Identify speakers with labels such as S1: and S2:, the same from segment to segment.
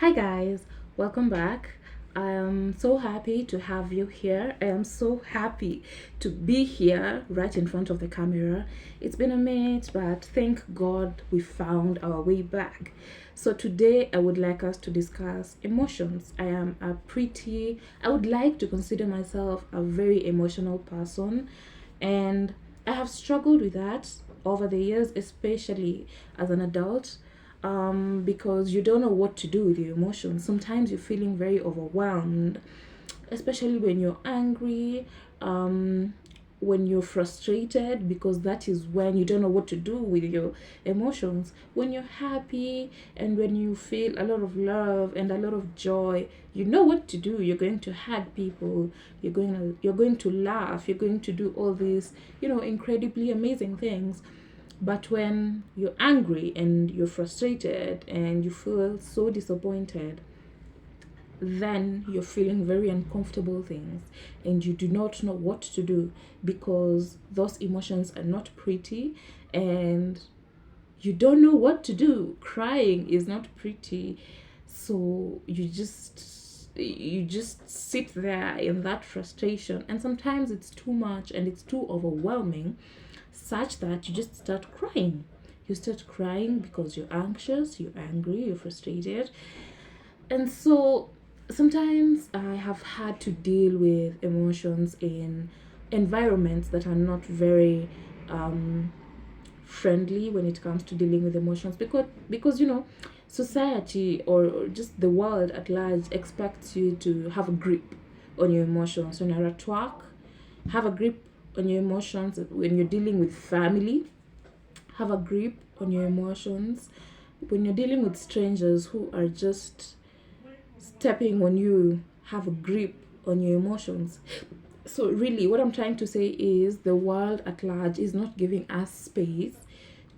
S1: Hi guys, welcome back. I am so happy to have you here. I am so happy to be here right in front of the camera. It's been a minute, but thank God we found our way back. So today I would like us to discuss emotions. I would like to consider myself a very emotional person, and I have struggled with that over the years, especially as an adult, because you don't know what to do with your emotions. Sometimes you're feeling very overwhelmed, especially when you're angry, when you're frustrated, because that is when you don't know what to do with your emotions. When you're happy and when you feel a lot of love and a lot of joy, you know what to do. You're going to hug people, you're going to laugh, you're going to do all these, incredibly amazing things. But when you're angry and you're frustrated and you feel so disappointed, then you're feeling very uncomfortable things and you do not know what to do because those emotions are not pretty and you don't know what to do. Crying is not pretty. So you just sit there in that frustration, and sometimes it's too much and it's too overwhelming, such that you just start crying. You start crying because you're anxious, you're angry, you're frustrated. And so sometimes I have had to deal with emotions in environments that are not very friendly when it comes to dealing with emotions, because society or just the world at large expects you to have a grip on your emotions when you're at work, have a grip on your emotions when you're dealing with family, have a grip on your emotions when you're dealing with strangers who are just stepping on you, have a grip on your emotions. So really what I'm trying to say is the world at large is not giving us space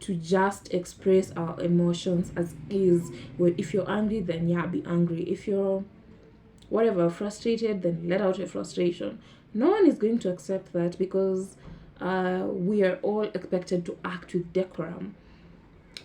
S1: to just express our emotions as is. Well, if you're angry, then yeah, be angry. If you're whatever frustrated, then let out your frustration. No one is going to accept that because we are all expected to act with decorum,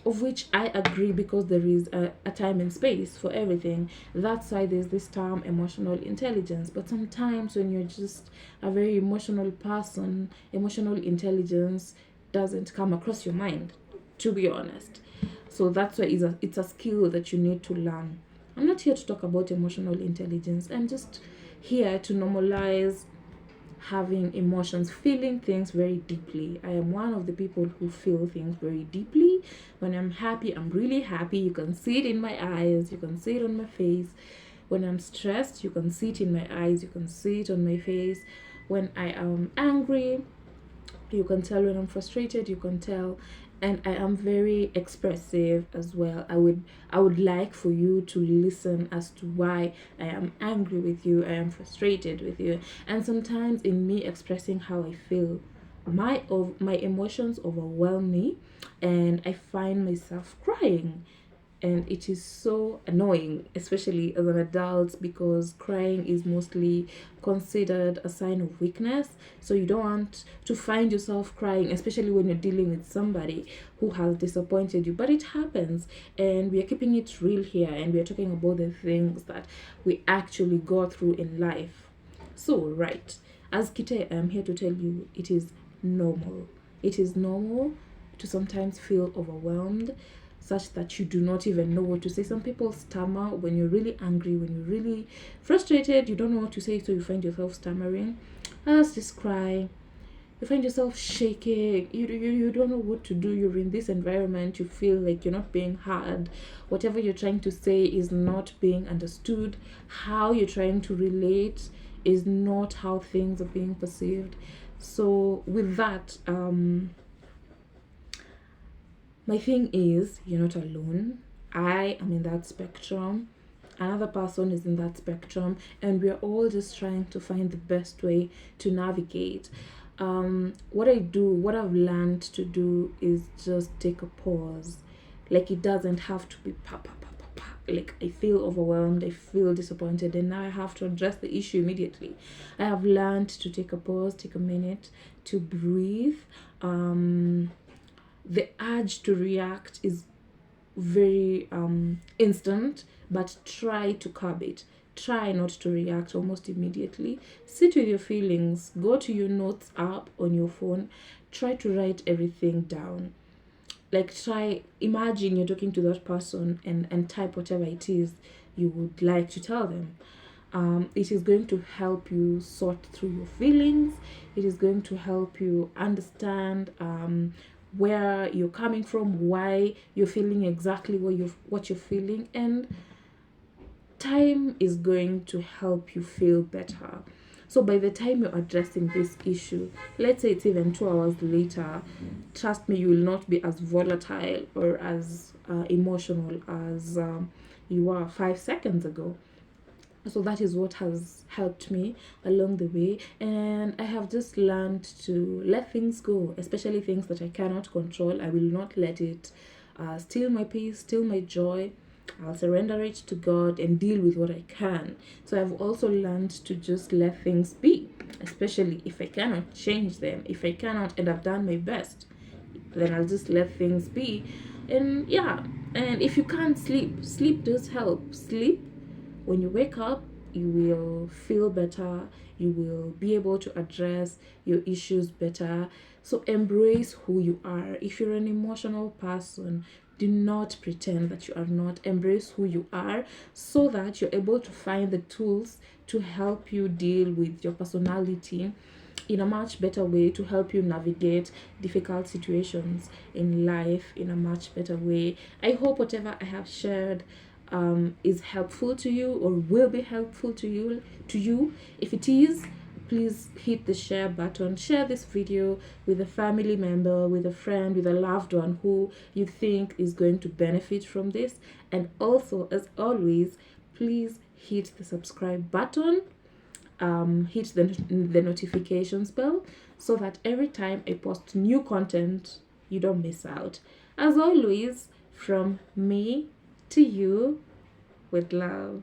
S1: of which I agree, because there is a time and space for everything. That's why there's this term emotional intelligence. But sometimes when you're just a very emotional person, emotional intelligence doesn't come across your mind, to be honest. So that's why it's a skill that you need to learn. I'm not here to talk about emotional intelligence. I'm just here to normalize having emotions, feeling things very deeply. I am one of the people who feel things very deeply. When I'm happy, I'm really happy. You can see it in my eyes, you can see it on my face. When I'm stressed, you can see it in my eyes, you can see it on my face. When I am angry, you can tell. When I'm frustrated, you can tell. And I am very expressive as well. I would like for you to listen as to why I am angry with you, I am frustrated with you. And sometimes in me expressing how I feel, my emotions overwhelm me and I find myself crying. And it is so annoying, especially as an adult, because crying is mostly considered a sign of weakness. So you don't want to find yourself crying, especially when you're dealing with somebody who has disappointed you. But it happens, and we are keeping it real here, and we are talking about the things that we actually go through in life. So, right, as Kite, I'm here to tell you it is normal. It is normal to sometimes feel overwhelmed, such that you do not even know what to say. Some people stammer when you're really angry, when you're really frustrated, you don't know what to say, so you find yourself stammering. Others just cry. You find yourself shaking. You don't know what to do. You're in this environment, you feel like you're not being heard. Whatever you're trying to say is not being understood. How you're trying to relate is not how things are being perceived. So with that, my thing is, you're not alone. I am in that spectrum. Another person is in that spectrum, and we're all just trying to find the best way to navigate. What I've learned to do is just take a pause. Like, it doesn't have to be pa pa pa pa pa. Like, I feel overwhelmed, I feel disappointed, and now I have to address the issue immediately. I have learned to take a pause, take a minute to breathe. The urge to react is very instant, but try to curb it. Try not to react almost immediately. Sit with your feelings. Go to your notes app on your phone. Try to write everything down. Like, try, imagine you're talking to that person, and type whatever it is you would like to tell them. It is going to help you sort through your feelings. It is going to help you understand where you're coming from, why you're feeling exactly what you're feeling, and time is going to help you feel better. So by the time you're addressing this issue, let's say it's even 2 hours later, trust me, you will not be as volatile or as emotional as you were 5 seconds ago. So that is what has helped me along the way, and I have just learned to let things go, especially things that I cannot control. I will not let it steal my peace, steal my joy. I'll surrender it to God and deal with what I can. So I've also learned to just let things be, especially if I cannot change them, if I cannot, and I've done my best, then I'll just let things be. And yeah, and if you can't sleep, sleep does help. Sleep, when you wake up, you will feel better. You will be able to address your issues better. So embrace who you are. If you're an emotional person, do not pretend that you are not. Embrace who you are, so that you're able to find the tools to help you deal with your personality in a much better way, to help you navigate difficult situations in life in a much better way. I hope whatever I have shared is helpful to you, or will be helpful to you. If it is, please hit the share button. Share this video with a family member, with a friend, with a loved one who you think is going to benefit from this. And also, as always, please hit the subscribe button, hit the notifications bell, so that every time I post new content, you don't miss out. As always, from me to you, with love.